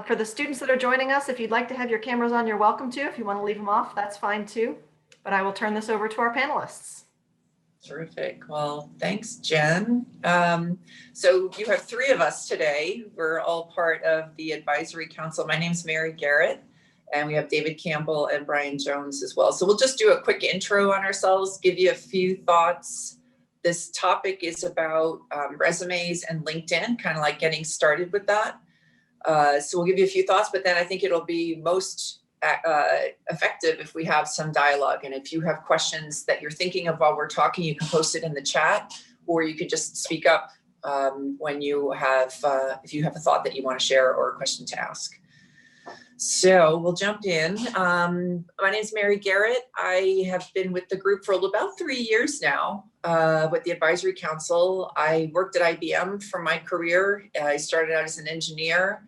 For the students that are joining us, if you'd like to have your cameras on, you're welcome to. If you want to leave them off, that's fine too. But I will turn this over to our panelists. Terrific. Well, thanks, Jen. So you have three of us today. We're all part of the advisory council. My name's Mary Garrett, and we have David Campbell and Brian Jones as well. So we'll just do a quick intro on ourselves, give you a few thoughts. This topic is about resumes and LinkedIn, kind of like getting started with that. So we'll give you a few thoughts, but then I think it'll be most effective if we have some dialogue. And if you have questions that you're thinking of while we're talking, you can post it in the chat, or you could just speak up when you have, if you have a thought that you want to share or a question to ask. So we'll jump in. My name is Mary Garrett. I have been with the group for about 3 years now with the Advisory Council. I worked at IBM for my career. I started out as an engineer.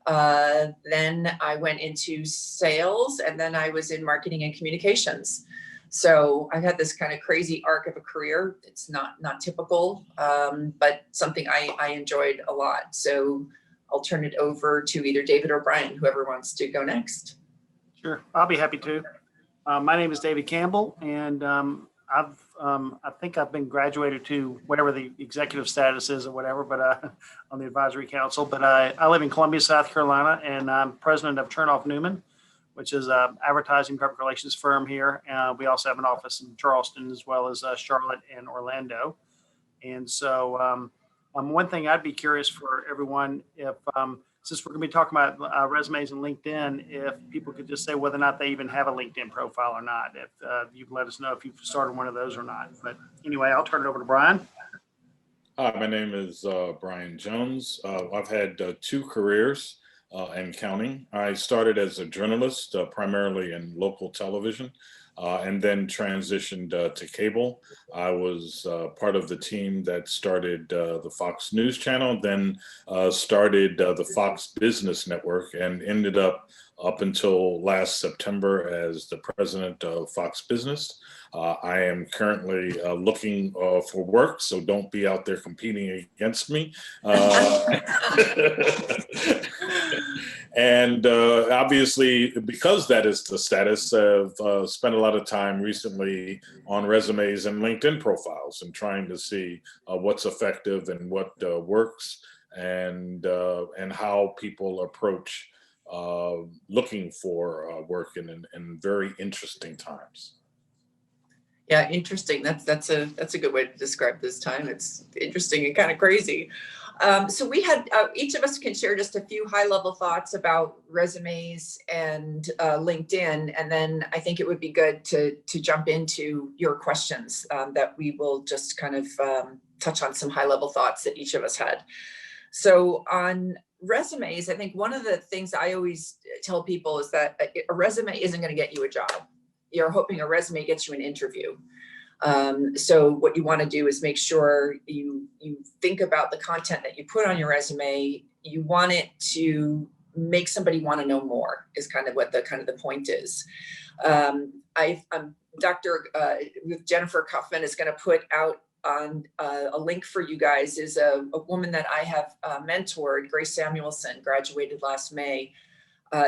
Then I went into sales, and then I was in marketing and communications. So I've had this kind of crazy arc of a career. It's not typical, but something I enjoyed a lot. So I'll turn it over to either David or Brian, whoever wants to go next. Sure, I'll be happy to. My name is David Campbell, and I think I've been graduated to whatever the executive status is or whatever, but on the advisory council. But I live in Columbia, South Carolina, and I'm president of Turnoff Newman, which is an advertising public relations firm here. We also have an office in Charleston, as well as Charlotte and Orlando. And so one thing I'd be curious for everyone, if since we're going to be talking about resumes and LinkedIn, if people could just say whether or not they even have a LinkedIn profile or not. If you can let us know if you've started one of those or not. But anyway, I'll turn it over to Brian. Hi, my name is Brian Jones. I've had 2 careers and counting. I started as a journalist, primarily in local television, and then transitioned to cable. I was part of the team that started the Fox News Channel, then started the Fox Business Network, and ended up until last September as the president of Fox Business. I am currently looking for work, so don't be out there competing against me. And obviously, because that is the status, I've spent a lot of time recently on resumes and LinkedIn profiles and trying to see what's effective and what works, and how people approach looking for work in very interesting times. Yeah, interesting. That's a good way to describe this time. It's interesting and kind of crazy. So we had each of us can share just a few high-level thoughts about resumes and LinkedIn, and then I think it would be good to jump into your questions that we will just kind of touch on some high-level thoughts that each of us had. So on resumes, I think one of the things I always tell people is that a resume isn't going to get you a job. You're hoping a resume gets you an interview. So what you want to do is make sure you think about the content that you put on your resume. You want it to make somebody want to know more, is kind of what the point is. Dr. with Jennifer Kaufman is going to put out on a link for you guys, is a woman that I have mentored, Grace Samuelson, graduated last May.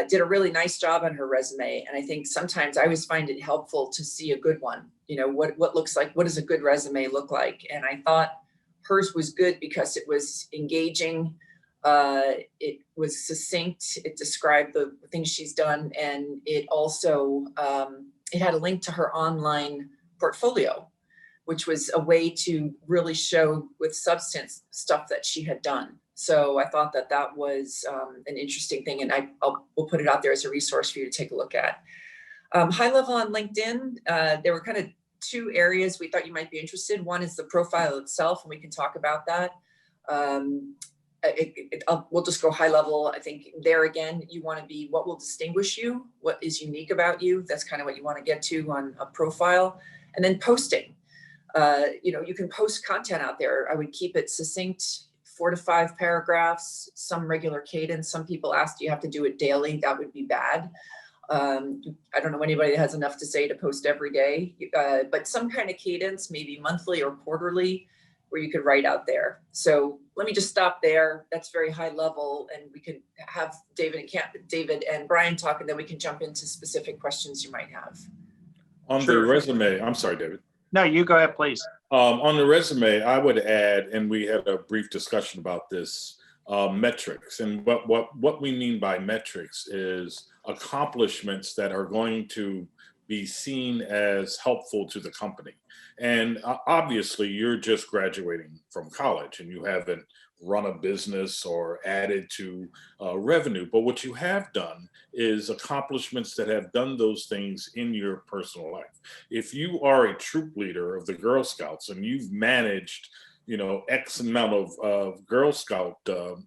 Did a really nice job on her resume. And I think sometimes I always find it helpful to see a good one. You know, what looks like, what does a good resume look like? And I thought hers was good because it was engaging. It was succinct. It described the things she's done. And it also, it had a link to her online portfolio, which was a way to really show with substance stuff that she had done. So I thought that was an interesting thing, and we'll put it out there as a resource for you to take a look at. High level on LinkedIn, there were kind of 2 areas we thought you might be interested. One is the profile itself, and we can talk about that. We'll just go high level. I think there again, you want to be what will distinguish you, what is unique about you. That's kind of what you want to get to on a profile. And then posting. You can post content out there. I would keep it succinct. 4 to 5 paragraphs, some regular cadence. Some people ask, do you have to do it daily? That would be bad. I don't know anybody that has enough to say to post every day, but some kind of cadence, maybe monthly or quarterly, where you could write out there. So let me just stop there. That's very high level, and we could have David and Brian talk, and then we can jump into specific questions you might have. On Sure. the resume, I'm sorry, David. No, you go ahead, please. On the resume, I would add, and we had a brief discussion about this, metrics. And what we mean by metrics is accomplishments that are going to be seen as helpful to the company. And obviously, you're just graduating from college and you haven't run a business or added to revenue. But what you have done is accomplishments that have done those things in your personal life. If you are a troop leader of the Girl Scouts and you've managed, you know, X amount of Girl Scout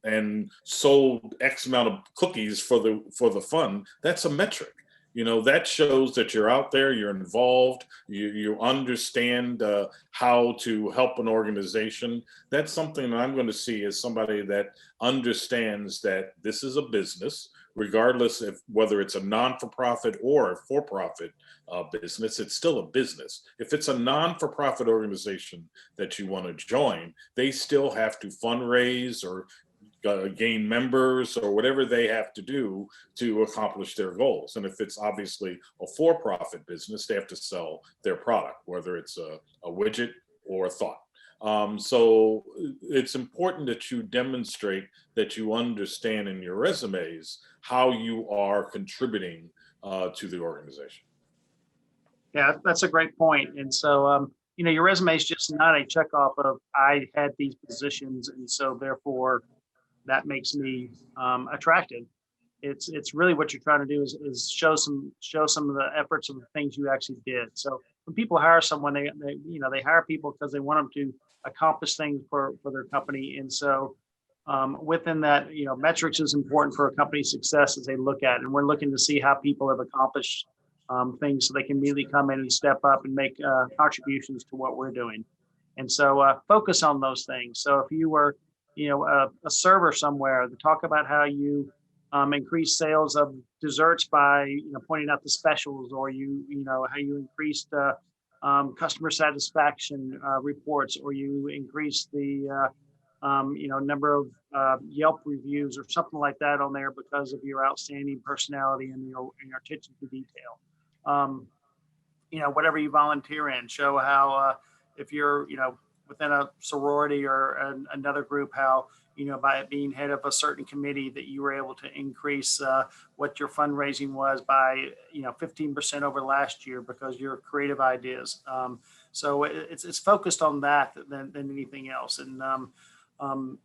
and sold X amount of cookies for the fund, that's a metric. You know, that shows that you're out there, you're involved, you understand how to help an organization. That's something that I'm going to see as somebody that understands that this is a business, regardless of whether it's a non-for-profit or a for-profit business, it's still a business. If it's a non-for-profit organization that you want to join, they still have to fundraise or gain members or whatever they have to do to accomplish their goals. And if it's obviously a for-profit business, they have to sell their product, whether it's a widget or a thought. So it's important that you demonstrate that you understand in your resumes how you are contributing to the organization. Yeah, that's a great point. And so, you know, your resume is just not a checkoff of I had these positions, and so therefore that makes me attractive. It's really what you're trying to do is show some of the efforts of the things you actually did. So when people hire someone, they hire people because they want them to accomplish things for their company. And so within that, you know, metrics is important for a company's success as they look at it. And we're looking to see how people have accomplished things so they can immediately come in and step up and make contributions to what we're doing. And so focus on those things. So if you were, you know, a server somewhere, to talk about how you increase sales of desserts by, you know, pointing out the specials, or you know, how you increased customer satisfaction reports, or you increased the, you know, number of Yelp reviews or something like that on there because of your outstanding personality and your attention to detail. You know, whatever you volunteer in, show how if you're, you know, within a sorority or another group, how, you know, by being head of a certain committee that you were able to increase what your fundraising was by, you know, 15% over last year because your creative ideas. So it's focused on that than anything else. And,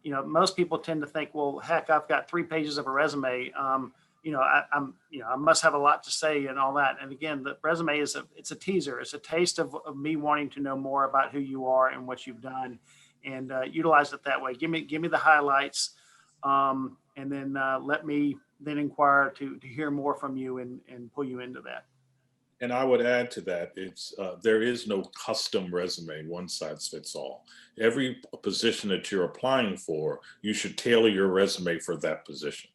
you know, most people tend to think, well, heck, I've got 3 pages of a resume. You know, I must have a lot to say and all that. And again, the resume it's a teaser. It's a taste of me wanting to know more about who you are and what you've done, and utilize it that way. Give me the highlights, and then let me then inquire to hear more from you and pull you into that. And I would add to that, it's there is no custom resume, one size fits all. Every position that you're applying for, you should tailor your resume for that position.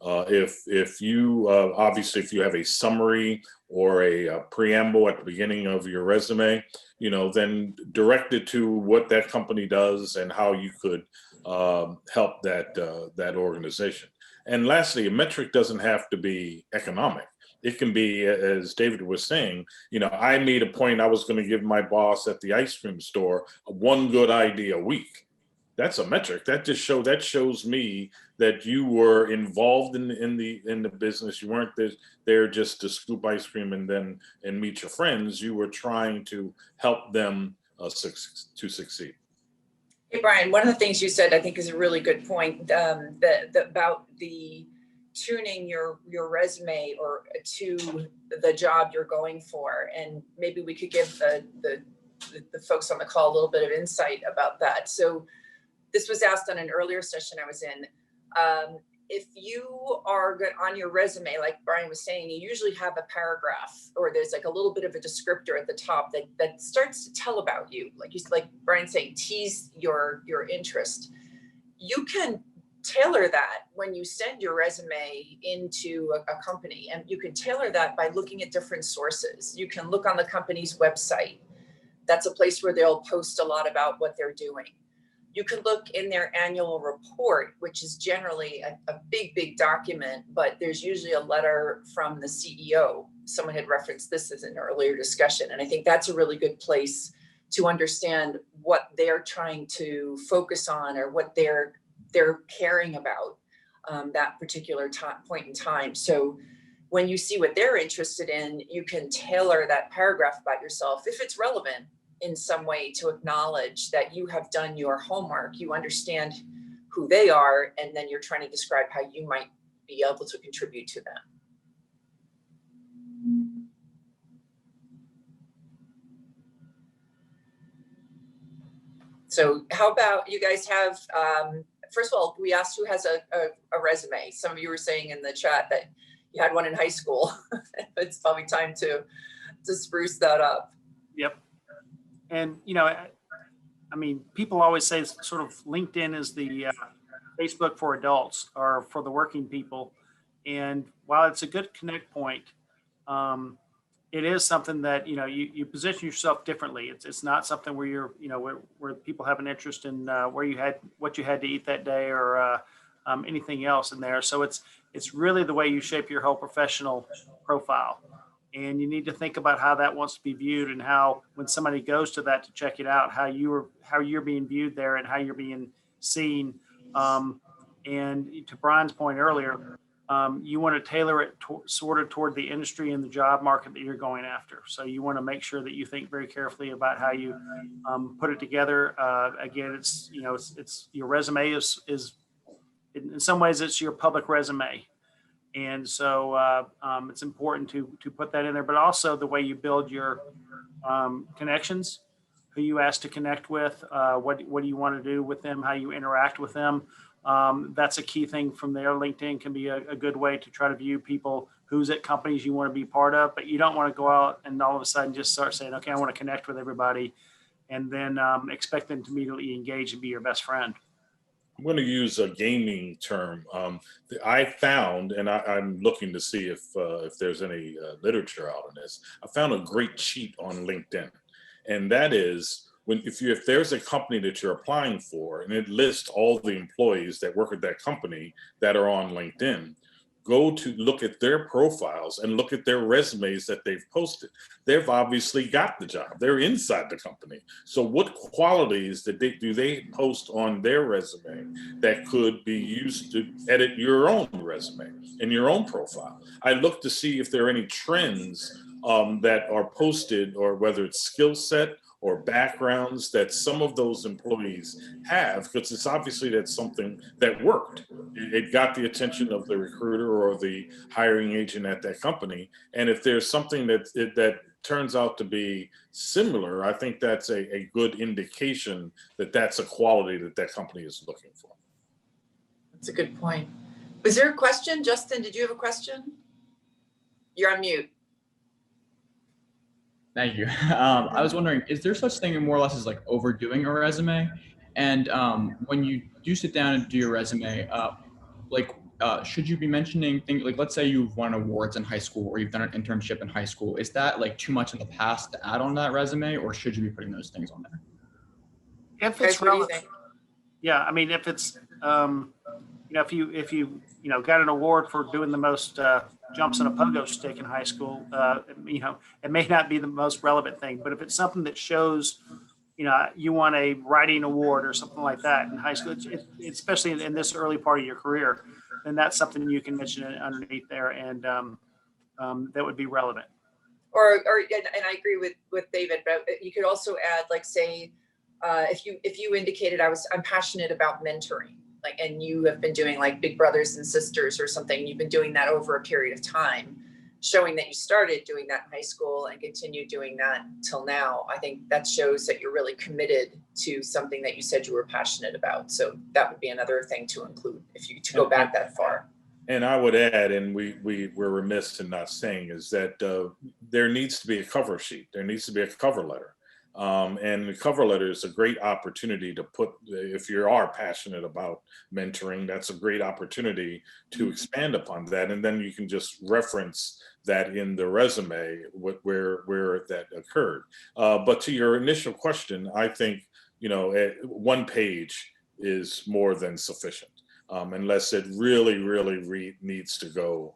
If you obviously, if you have a summary or a preamble at the beginning of your resume, you know, then direct it to what that company does and how you could help that organization. And lastly, a metric doesn't have to be economic. It can be, as David was saying, you know, I made a point I was going to give my boss at the ice cream store one good idea a week. That's a metric. That shows me that you were involved in the business. You weren't there just to scoop ice cream and meet your friends. You were trying to help them to succeed. Hey, Brian, one of the things you said, I think, is a really good point, about the tuning your resume or to the job you're going for. And maybe we could give the folks on the call a little bit of insight about that. So this was asked on an earlier session I was in. If you are good on your resume, like Brian was saying, you usually have a paragraph, or there's like a little bit of a descriptor at the top that starts to tell about you. Like Brian saying, tease your interest. You can tailor that when you send your resume into a company, and you can tailor that by looking at different sources. You can look on the company's website. That's a place where they'll post a lot about what they're doing. you can look in their annual report, which is generally a big document, but there's usually a letter from the CEO. Someone had referenced this as an earlier discussion. And I think that's a really good place to understand what they're trying to focus on or what they're caring about that particular point in time. So when you see what they're interested in, you can tailor that paragraph about yourself if it's relevant in some way to acknowledge that you have done your homework, you understand who they are, and then you're trying to describe how you might be able to contribute to them. So how about you guys have, first of all, we asked who has a resume. Some of you were saying in the chat that you had one in high school. It's probably time to spruce that up. Yep. And, you know, I mean, people always say sort of LinkedIn is the Facebook for adults or for the working people. And while it's a good connect point, it is something that, you know, you position yourself differently. It's not something where you're, you know, where people have an interest in what you had to eat that day or anything else in there. So it's really the way you shape your whole professional profile. And you need to think about how that wants to be viewed and how, when somebody goes to that to check it out, how you're being viewed there and how you're being seen. And to Brian's point earlier, you want to tailor it sort of toward the industry and the job market that you're going after. So you want to make sure that you think very carefully about how you put it together. Again, it's, you know, it's your resume is in some ways it's your public resume. And so it's important to put that in there, but also the way you build your connections, who you ask to connect with, what do you want to do with them, how you interact with them. That's a key thing from there. LinkedIn can be a good way to try to view people who's at companies you want to be part of, but you don't want to go out and all of a sudden just start saying, okay, I want to connect with everybody, and then expect them to immediately engage and be your best friend. I'm going to use a gaming term. I found, and I'm looking to see if there's any literature out on this. I found a great cheat on LinkedIn, and that is if there's a company that you're applying for, and it lists all the employees that work at that company that are on LinkedIn, go to look at their profiles and look at their resumes that they've posted. They've obviously got the job. They're inside the company. So what qualities do they post on their resume that could be used to edit your own resume and your own profile? I look to see if there are any trends that are posted, or whether it's skill set or backgrounds that some of those employees have, because it's obviously that's something that worked. It got the attention of the recruiter or the hiring agent at that company. And if there's something that turns out to be similar, I think that's a good indication that that's a quality that company is looking for. That's a good point. Was there a question? Justin, did you have a question? You're on mute. Thank you. I was wondering, is there such thing more or less as like overdoing a resume? And when you do sit down and do your resume, should you be mentioning things like, let's say you've won awards in high school or you've done an internship in high school, is that like too much in the past to add on that resume, or should you be putting those things on there? If it's relevant, think? Yeah, I mean, if it's, if you got an award for doing the most jumps in a pogo stick in high school, it may not be the most relevant thing, but if it's something that shows, you won a writing award or something like that in high school, especially in this early part of your career, then that's something you can mention underneath there, and that would be relevant. And I agree with David, but you could also add, like, say, if you indicated I'm passionate about mentoring, like, and you have been doing like Big Brothers and Sisters or something, you've been doing that over a period of time, showing that you started doing that in high school and continue doing that till now. I think that shows that you're really committed to something that you said you were passionate about. So that would be another thing to include to go back that far. And I would add, and we're remiss in not saying, is that there needs to be a cover sheet. There needs to be a cover letter. And the cover letter is a great opportunity to put, if you are passionate about mentoring, that's a great opportunity to expand upon that. And then you can just reference that in the resume where that occurred. But to your initial question, I think, one page is more than sufficient. Unless it really needs to go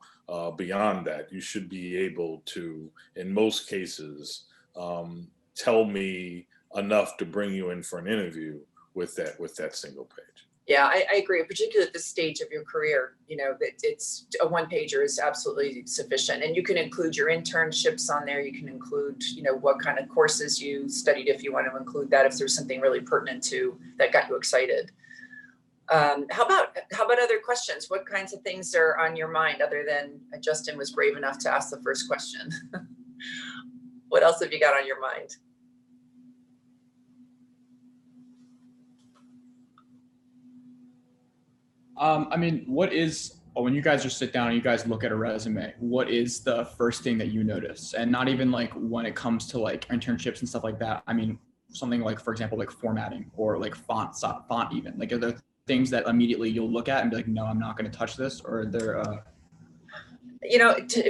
beyond that. You should be able to, in most cases, tell me enough to bring you in for an interview with that single page. Yeah, I agree, particularly at this stage of your career, that it's a one pager is absolutely sufficient. And you can include your internships on there. You can include, what kind of courses you studied, if you want to include that, if there's something really pertinent to that got you excited. How about other questions? What kinds of things are on your mind other than Justin was brave enough to ask the first question? What else have you got on your mind? When you guys just sit down and you guys look at a resume, what is the first thing that you notice? And not even like when it comes to like internships and stuff like that. I mean, something like, for example, like formatting or like font even. Like, are there things that immediately you'll look at and be like, no, I'm not going to touch this? Or are there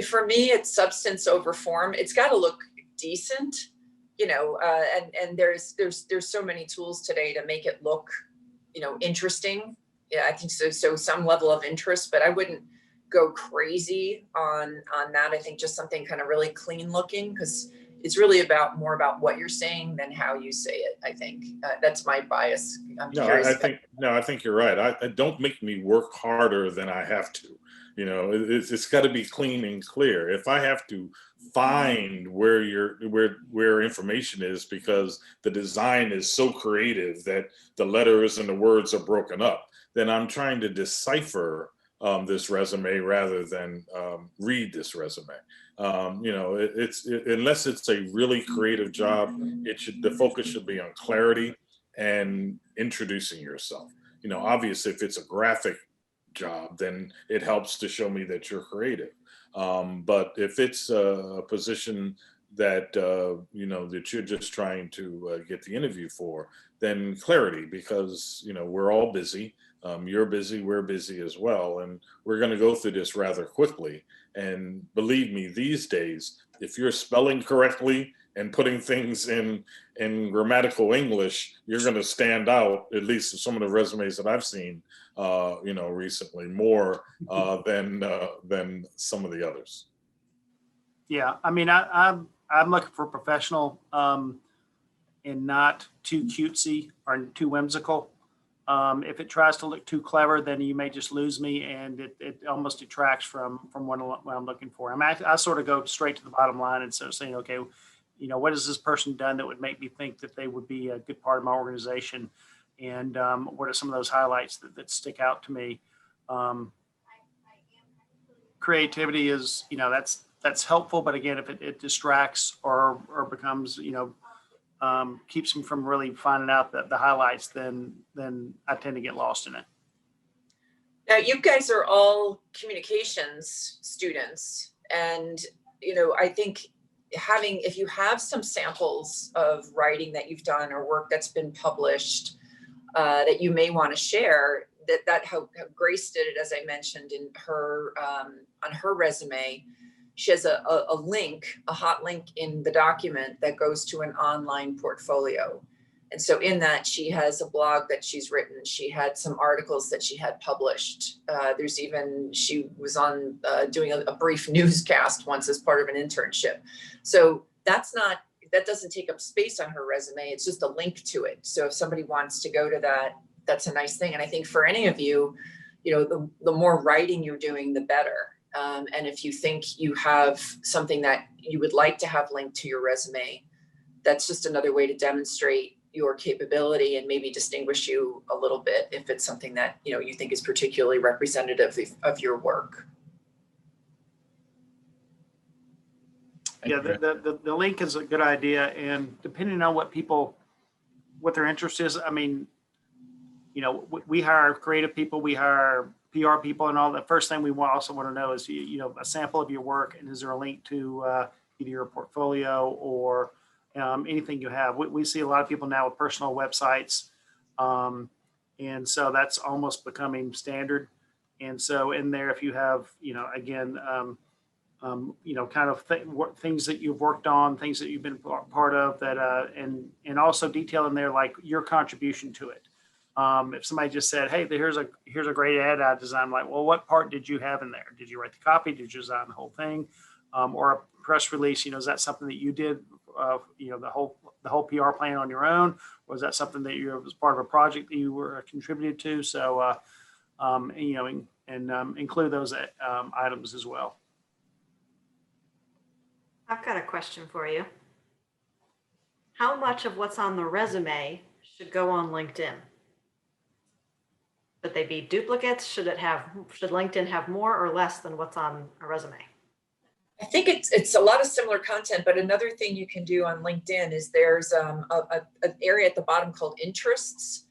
for me, it's substance over form. It's got to look decent, and there's so many tools today to make it look, interesting. Yeah, I think so. So some level of interest, but I wouldn't go crazy on that. I think just something kind of really clean looking, because it's really more about what you're saying than how you say it. I think that's my bias. I'm curious. I think you're right. I don't make me work harder than I have to. It's got to be clean and clear. If I have to find where information is because the design is so creative that the letters and the words are broken up, then I'm trying to decipher this resume rather than read this resume. Unless it's a really creative job, the focus should be on clarity and introducing yourself. Obviously, if it's a graphic job, then it helps to show me that you're creative. But if it's a position that that you're just trying to get the interview for, then clarity, because we're all busy. You're busy, we're busy as well, and we're going to go through this rather quickly. And believe me, these days, if you're spelling correctly and putting things in grammatical English, you're going to stand out, at least in some of the resumes that I've seen recently, more than some of the others. Yeah, I mean, I'm looking for a professional and not too cutesy or too whimsical. If it tries to look too clever, then you may just lose me, and it almost detracts from what I'm looking for. I sort of go straight to the bottom line and start saying, okay, what has this person done that would make me think that they would be a good part of my organization? And what are some of those highlights that stick out to me? Creativity is, that's helpful, but again, if it distracts or becomes, keeps me from really finding out the highlights, then I tend to get lost in it. Now, you guys are all communications students, and I think if you have some samples of writing that you've done or work that's been published that you may want to share, that how Grace did it, as I mentioned in her on her resume. She has a hot link in the document that goes to an online portfolio. And so in that, she has a blog that she's written. She had some articles that she had published. She was on doing a brief newscast once as part of an internship. So that doesn't take up space on her resume. It's just a link to it. So if somebody wants to go to that, that's a nice thing. And I think for any of you, the more writing you're doing, the better. And if you think you have something that you would like to have linked to your resume, that's just another way to demonstrate your capability and maybe distinguish you a little bit if it's something that you think is particularly representative of your work. Yeah, the link is a good idea, and depending on what their interest is, I mean, we hire creative people, we hire PR people, and all. The first thing we also want to know is a sample of your work, and is there a link to either your portfolio or anything you have. We see a lot of people now with personal websites, and so that's almost becoming standard. And so in there, if you have kind of things that you've worked on, things that you've been part of that, and also detail in there like your contribution to it. If somebody just said, hey, here's a great ad I designed, like, well, what part did you have in there? Did you write the copy? Did you design the whole thing? Or a press release, is that something that you did, the whole PR plan on your own? Or was that something that you was part of a project that you were contributed to? So, include those items as well. I've got a question for you. How much of what's on the resume should go on LinkedIn? Should they be duplicates? Should LinkedIn have more or less than what's on a resume? I think it's a lot of similar content, but another thing you can do on LinkedIn is there's an area at the bottom called interests.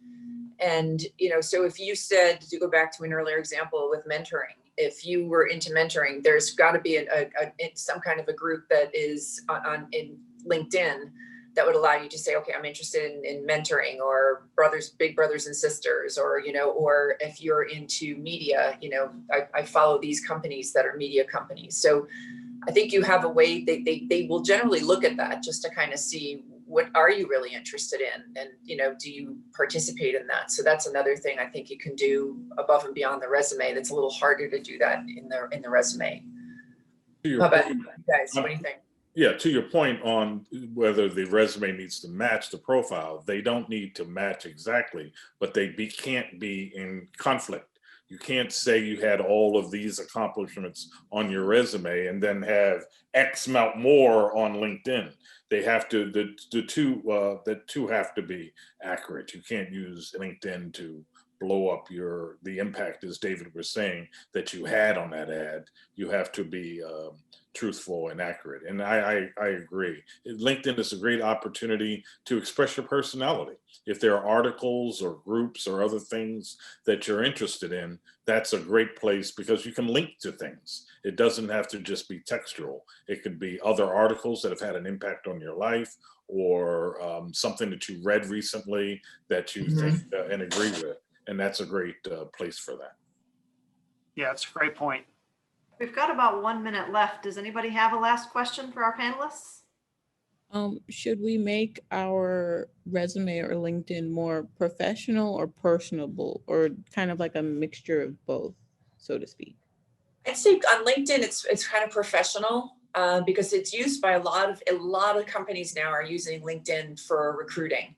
And, so if you said, to go back to an earlier example with mentoring, if you were into mentoring, there's got to be some kind of a group that is in LinkedIn that would allow you to say, okay, I'm interested in mentoring, or big brothers and sisters, or, or if you're into media, I follow these companies that are media companies. So I think you have a way, they will generally look at that just to kind of see, what are you really interested in? And, do you participate in that? So that's another thing I think you can do above and beyond the resume. That's a little harder to do that in the resume. How about you guys? What do you think? Yeah, to your point on whether the resume needs to match the profile, they don't need to match exactly, but they can't be in conflict. You can't say you had all of these accomplishments on your resume and then have X amount more on LinkedIn. They have to, the two have to be accurate. You can't use LinkedIn to blow up the impact, as David was saying, that you had on that ad. You have to be truthful and accurate. And I agree. LinkedIn is a great opportunity to express your personality. If there are articles or groups or other things that you're interested in, that's a great place because you can link to things. It doesn't have to just be textual. It could be other articles that have had an impact on your life, or something that you read recently that you think and agree with. And that's a great place for that. Yeah, it's a great point. We've got about 1 minute left. Does anybody have a last question for our panelists? Should we make our resume or LinkedIn more professional or personable, or kind of like a mixture of both, so to speak? I'd say on LinkedIn, it's kind of professional because it's used by a lot of companies now are using LinkedIn for recruiting.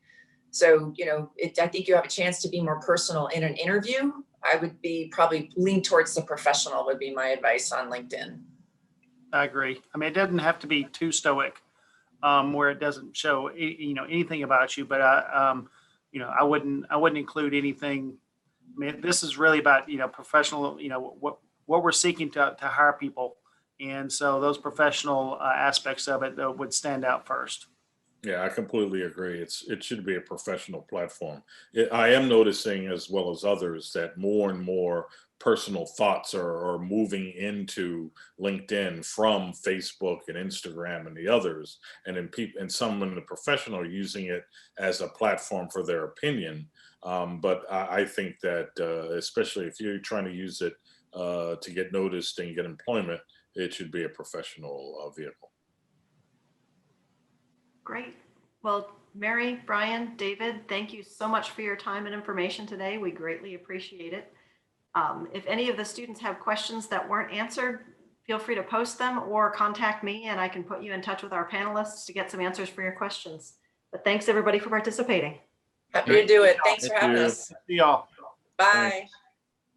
So, I think you have a chance to be more personal in an interview. I would probably lean towards the professional would be my advice on LinkedIn. I agree. I mean, it doesn't have to be too stoic where it doesn't show, anything about you, but I wouldn't include anything. I mean, this is really about, professional, what we're seeking to hire people. And so those professional aspects of it would stand out first. Yeah, I completely agree. It should be a professional platform. I am noticing, as well as others, that more and more personal thoughts are moving into LinkedIn from Facebook and Instagram and the others, and some in the professional are using it as a platform for their opinion. But I think that especially if you're trying to use it to get noticed and get employment, it should be a professional vehicle. Great. Well, Mary, Brian, David, thank you so much for your time and information today. We greatly appreciate it. If any of the students have questions that weren't answered, feel free to post them or contact me and I can put you in touch with our panelists to get some answers for your questions. But thanks everybody for participating. Happy to do it. Thanks for having us. See y'all. Bye.